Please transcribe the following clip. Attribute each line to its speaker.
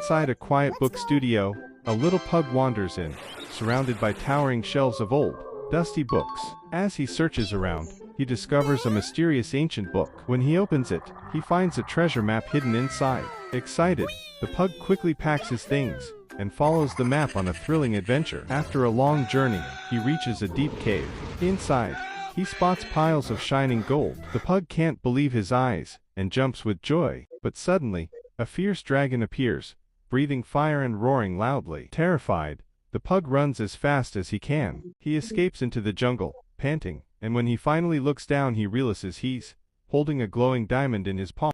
Speaker 1: Inside a quiet book studio, a little pug wanders in, surrounded by towering shelves of old, dusty books. As he searches around, he discovers a mysterious ancient book. When he opens it, he finds a treasure map hidden inside. Excited, the pug quickly packs his things and follows the map on a thrilling adventure. After a long journey, he reaches a deep cave. Inside, he spots piles of shining gold. The pug can't believe his eyes and jumps with joy. But suddenly, a fierce dragon appears, breathing fire and roaring loudly. Terrified, the pug runs as fast as he can. He escapes into the jungle, panting, and when he finally looks down he realizes he's holding a glowing diamond in his palm.